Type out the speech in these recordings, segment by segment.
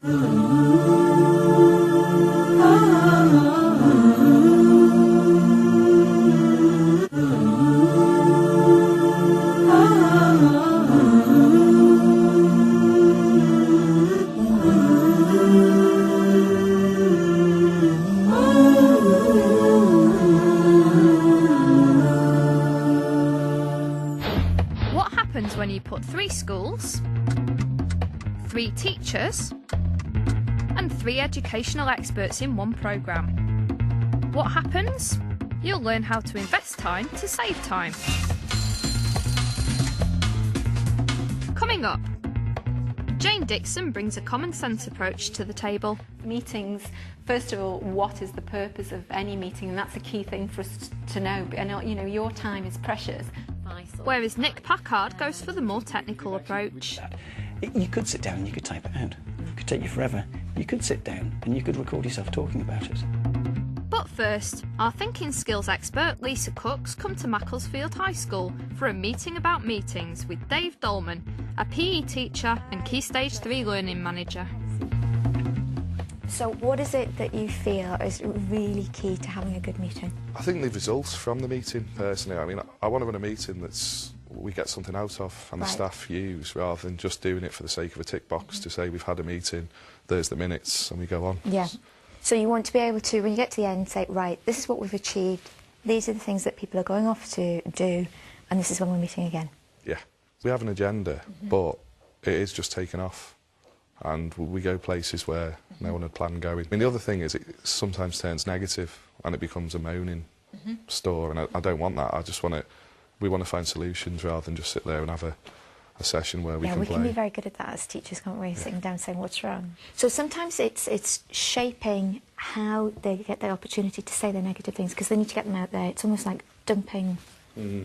What happens when you put 3 schools, 3 teachers, and 3 educational experts in one programme? What happens? You'll learn how to invest time to save time. Coming up, Jane Dixon brings a common sense approach to the table. Meetings, first of all, what is the purpose of any meeting? And that's a key thing for us to know. And you know, your time is precious. Whereas Nick Packard goes for the more technical approach. You could sit down and you could type it out. It could take you forever. You could sit down and you could record yourself talking about it. But first, our thinking skills expert Lisa Cooks come to Macclesfield High School for a meeting about meetings with Dave Dolman, a PE teacher and Key Stage 3 learning manager. So what is it that you feel is really key to having a good meeting? I think the results from the meeting, personally. I mean, I want to run a meeting that's we get something out of and the staff use, rather than just doing it for the sake of a tick box to say we've had a meeting, there's the minutes, and we go on. Yeah. So you want to be able to, when you get to the end, say, right, this is what we've achieved, these are the things that people are going off to do, and this is when we're meeting again. Yeah. We have an agenda, but it is just taken off. And we go places where no one had planned going. I mean, the other thing is it sometimes turns negative and it becomes a moaning store, and I don't want that. I just want we want to find solutions rather than just sit there and have a session where we can play. Yeah, we can be very good at that as teachers, can't we? Sitting down saying what's wrong. So sometimes it's shaping how they get the opportunity to say their negative things, because they need to get them out there. It's almost like dumping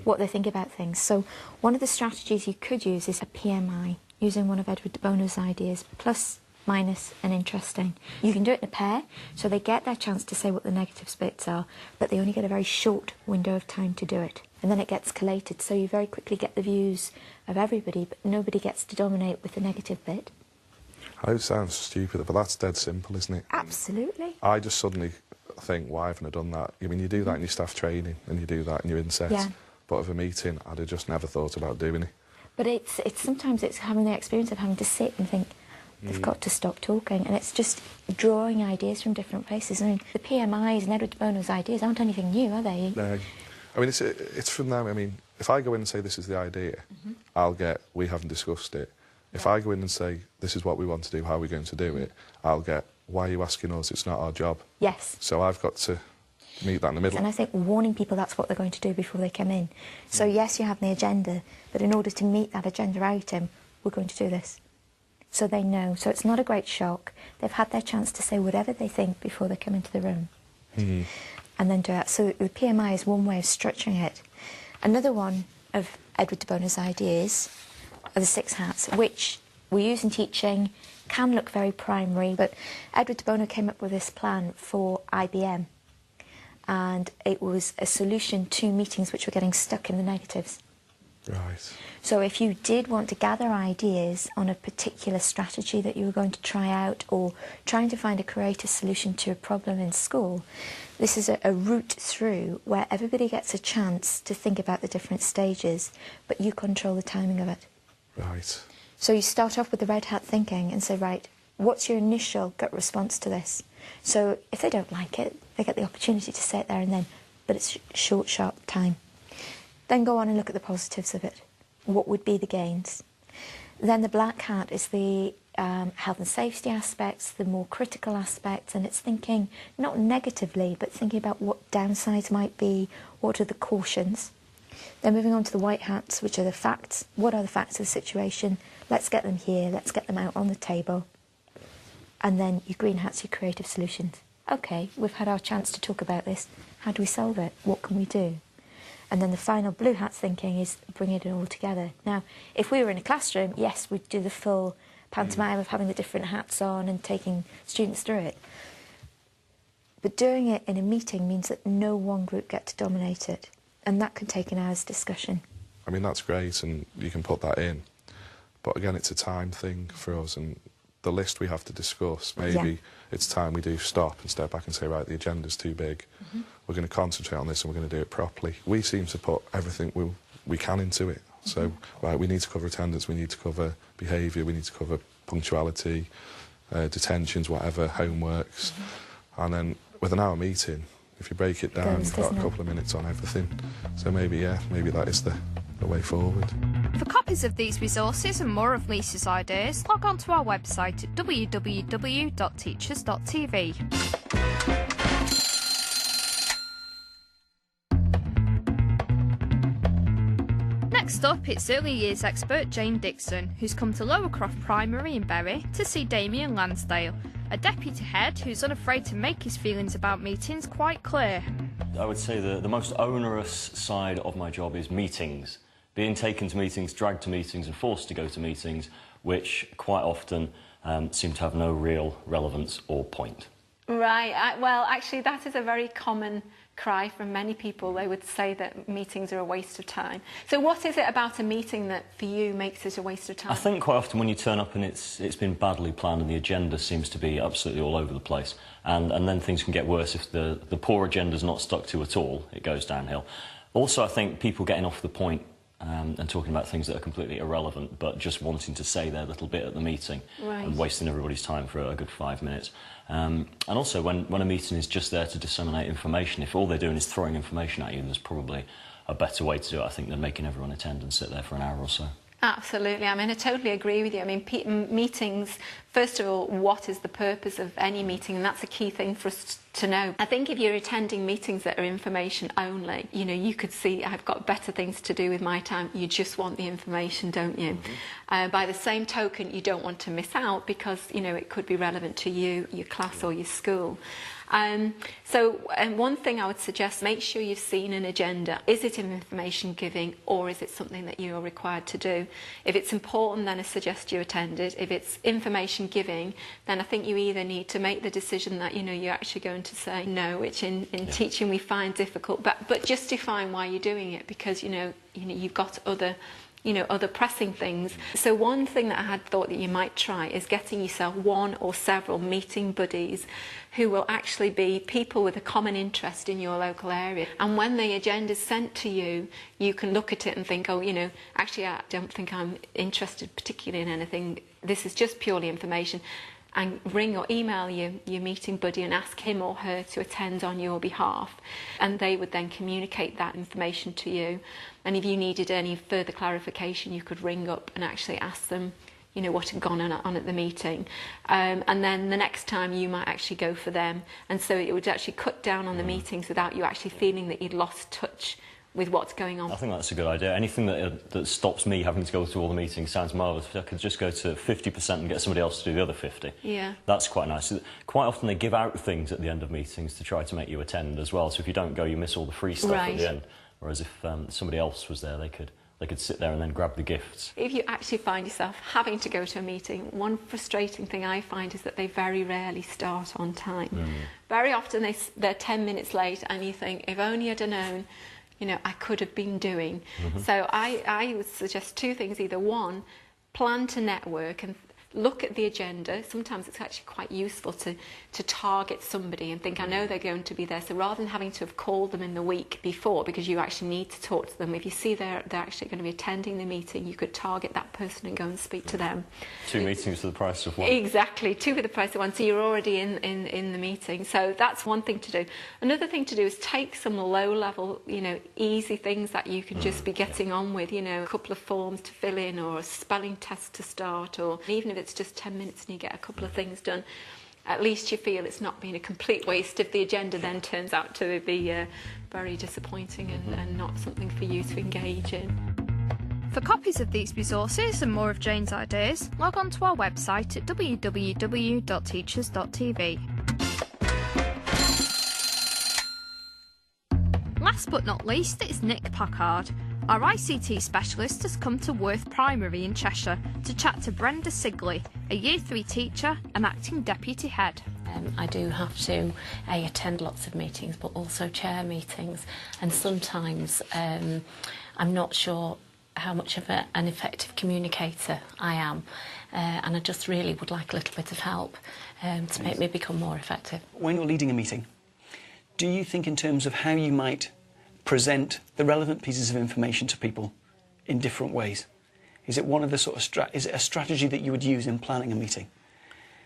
what they think about things. So one of the strategies you could use is a PMI, using one of Edward de Bono's ideas, plus, minus and interesting. You can do it in a pair, so they get their chance to say what the negative bits are, but they only get a very short window of time to do it. And then it gets collated, so you very quickly get the views of everybody, but nobody gets to dominate with the negative bit. I know it sounds stupid, but that's dead simple, isn't it? Absolutely. I just suddenly think, why haven't I done that? I mean, you do that in your staff training, and you do that in your inset, but with a meeting, I'd have just never thought about doing it. But sometimes it's having the experience of having to sit and think, they've got to stop talking, and it's just drawing ideas from different places. I mean, the PMIs and Edward de Bono's ideas aren't anything new, are they? No. I mean, it's from them. I mean, if I go in and say this is the idea, I'll get, we haven't discussed it. If I go in and say this is what we want to do, how are we going to do it, I'll get, why are you asking us? It's not our job. Yes. So I've got to meet that in the middle. And I think warning people that's what they're going to do before they come in. So yes, you have the agenda, but in order to meet that agenda item, we're going to do this. So they know. So it's not a great shock. They've had their chance to say whatever they think before they come into the room. And then do it. So the PMI is one way of structuring it. Another one of Edward de Bono's ideas are the 6 hats, which we use in teaching, can look very primary, but Edward de Bono came up with this plan for IBM. And it was a solution to meetings which were getting stuck in the negatives. Right. So if you did want to gather ideas on a particular strategy that you were going to try out, or trying to find a creative solution to a problem in school, this is a route through where everybody gets a chance to think about the different stages, but you control the timing of it. Right. So you start off with the red hat thinking and say, right, what's your initial gut response to this? So if they don't like it, they get the opportunity to say it there and then, but it's short, sharp time. Then go on and look at the positives of it. What would be the gains? Then the black hat is the health and safety aspects, the more critical aspects, and it's thinking not negatively, but thinking about what downsides might be, what are the cautions. Then moving on to the white hats, which are the facts. What are the facts of the situation? Let's get them here, let's get them out on the table. And then your green hats, your creative solutions. Okay, we've had our chance to talk about this. How do we solve it? What can we do? And then the final blue hats thinking is bringing it all together. Now, if we were in a classroom, yes, we'd do the full pantomime of having the different hats on and taking students through it. But doing it in a meeting means that no one group gets to dominate it. And that can take an hour's discussion. I mean, that's great, and you can put that in. But again, it's a time thing for us, and the list we have to discuss, maybe it's time we do stop and step back and say, right, the agenda's too big. We're going to concentrate on this and we're going to do it properly. We seem to put everything we can into it. So, right, we need to cover attendance, we need to cover behaviour, we need to cover punctuality, detentions, whatever, homeworks. And then with an hour meeting, if you break it down, you've got a couple of minutes on everything. So maybe that is the way forward. For copies of these resources and more of Lisa's ideas, log on to our website at www.teachers.tv. Next up, it's early years expert Jane Dixon, who's come to Lowercroft Primary in Bury to see Damien Lansdale, a deputy head who's unafraid to make his feelings about meetings quite clear. I would say the most onerous side of my job is meetings. Being taken to meetings, dragged to meetings and forced to go to meetings, which quite often seem to have no real relevance or point. Right, well, actually that is a very common cry from many people. They would say that meetings are a waste of time. So what is it about a meeting that for you makes it a waste of time? I think quite often when you turn up and it's been badly planned and the agenda seems to be absolutely all over the place, and then things can get worse if the poor agenda's not stuck to at all, it goes downhill. Also, I think people getting off the point and talking about things that are completely irrelevant, but just wanting to say their little bit at the meeting and wasting everybody's time for a good 5 minutes. And also, when a meeting is just there to disseminate information, if all they're doing is throwing information at you, there's probably a better way to do it, I think, than making everyone attend and sit there for an hour or so. Absolutely. I mean, I totally agree with you. I mean, meetings, first of all, what is the purpose of any meeting? And that's a key thing for us to know. I think if you're attending meetings that are information only, you know, you could see, I've got better things to do with my time. You just want the information, don't you? By the same token, you don't want to miss out because, you know, it could be relevant to you, your class or your school. So one thing I would suggest, make sure you've seen an agenda. Is it information giving or is it something that you're required to do? If it's important, then I suggest you attend it. If it's information giving, then I think you either need to make the decision that, you know, you're actually going to say no, which in teaching we find difficult, but justifying why you're doing it because, you know, you've got other pressing things. So one thing that I had thought that you might try is getting yourself one or several meeting buddies who will actually be people with a common interest in your local area. And when the agenda is sent to you, you can look at it and think, oh, you know, actually I don't think I'm interested particularly in anything. This is just purely information. And ring or email your meeting buddy and ask him or her to attend on your behalf. And they would then communicate that information to you. And if you needed any further clarification, you could ring up and actually ask them, you know, what had gone on at the meeting. And then the next time you might actually go for them. And so it would actually cut down on the meetings without you actually feeling that you'd lost touch with what's going on. I think that's a good idea. Anything that stops me having to go to all the meetings sounds marvellous. If I could just go to 50% and get somebody else to do the other 50. Yeah. That's quite nice. Quite often they give out things at the end of meetings to try to make you attend as well. So if you don't go, you miss all the free stuff at the end. Whereas if somebody else was there, they could sit there and then grab the gifts. If you actually find yourself having to go to a meeting, one frustrating thing I find is that they very rarely start on time. Very often they're 10 minutes late and you think, if only I'd have known, you know, I could have been doing. So I would suggest two things. Either one, plan to network and look at the agenda. Sometimes it's actually quite useful to target somebody and think, I know they're going to be there. So rather than having to have called them in the week before, because you actually need to talk to them, if you see they're actually going to be attending the meeting, you could target that person and go and speak to them. 2 meetings for the price of one. Exactly, 2 for the price of one. So you're already in the meeting. So that's one thing to do. Another thing to do is take some low-level, you know, easy things that you can just be getting on with, you know, a couple of forms to fill in or a spelling test to start, or even if it's just 10 minutes and you get a couple of things done, at least you feel it's not been a complete waste if the agenda then turns out to be very disappointing and not something for you to engage in. For copies of these resources and more of Jane's ideas, log on to our website at www.teachers.tv. Last but not least, it's Nick Packard. Our ICT specialist has come to Worth Primary in Cheshire to chat to Brenda Sigley, a Year 3 teacher and acting deputy head. I do have to attend lots of meetings, but also chair meetings, and sometimes I'm not sure how much of an effective communicator I am, and I just really would like a little bit of help to make me become more effective. When you're leading a meeting, do you think in terms of how you might present the relevant pieces of information to people in different ways? Is it one of the sort of is it a strategy that you would use in planning a meeting?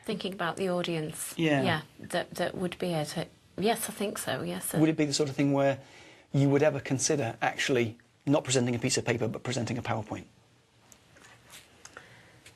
Thinking about the audience, yeah, that would be it. Yes, I think so. Yes. Would it be the sort of thing where you would ever consider actually not presenting a piece of paper but presenting a PowerPoint?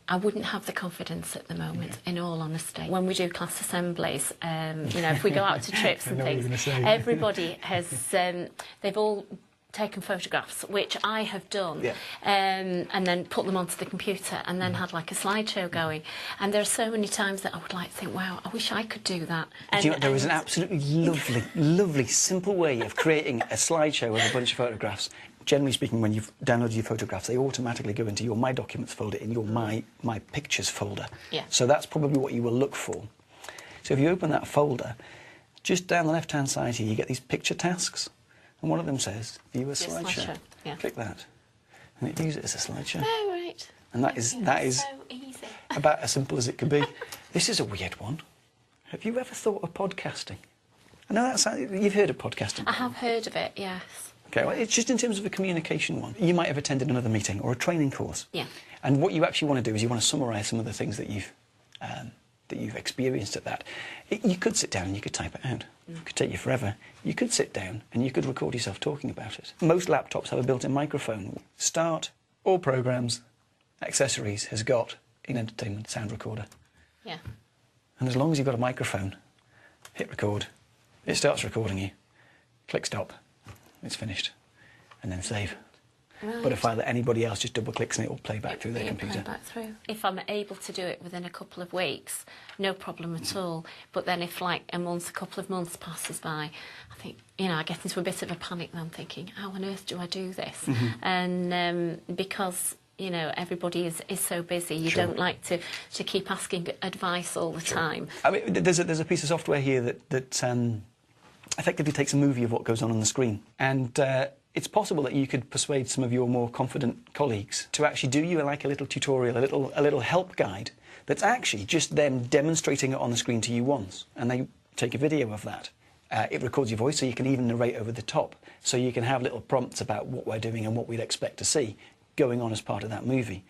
I wouldn't have the confidence at the moment, in all honesty. When we do class assemblies, you know, if we go out to trips and things, everybody has, they've all taken photographs, which I have done, and then put them onto the computer and then had like a slideshow going. And there are so many times that I would like to think, wow, I wish I could do that. And, do you know, there is an absolutely lovely, lovely, simple way of creating a slideshow with a bunch of photographs. Generally speaking, when you've downloaded your photographs, they automatically go into your My Documents folder in your My Pictures folder. Yeah. So that's probably what you will look for. So if you open that folder, just down the left-hand side here, you get these picture tasks. And one of them says, view a slideshow. Yeah. Click that. And it views it as a slideshow. Oh, right. And that is so easy. about as simple as it could be. This is a weird one. Have you ever thought of podcasting? I know that's... You've heard of podcasting? I have heard of it, yes. Okay, well, it's just in terms of a communication one. You might have attended another meeting or a training course. Yeah. And what you actually want to do is you want to summarise some of the things that you've experienced at that. You could sit down and you could type it out. It could take you forever. You could sit down and you could record yourself talking about it. Most laptops have a built-in microphone. Start, all programmes, accessories has got an entertainment sound recorder. Yeah. And as long as you've got a microphone, hit record, it starts recording you. Click stop, it's finished. And then save. Right. But a file that anybody else just double-clicks and it will play back through their computer. Play back through. If I'm able to do it within a couple of weeks, no problem at all. But then if like a couple of months passes by, I think, you know, I get into a bit of a panic then thinking, how on earth do I do this? And because, you know, everybody is so busy, you don't like to keep asking advice all the time. I mean, there's a piece of software here that effectively takes a movie of what goes on the screen. And it's possible that you could persuade some of your more confident colleagues to actually do you like a little tutorial, a little help guide that's actually just them demonstrating it on the screen to you once, and they take a video of that. It records your voice, so you can even narrate over the top, so you can have little prompts about what we're doing and what we'd expect to see going on as part of that movie.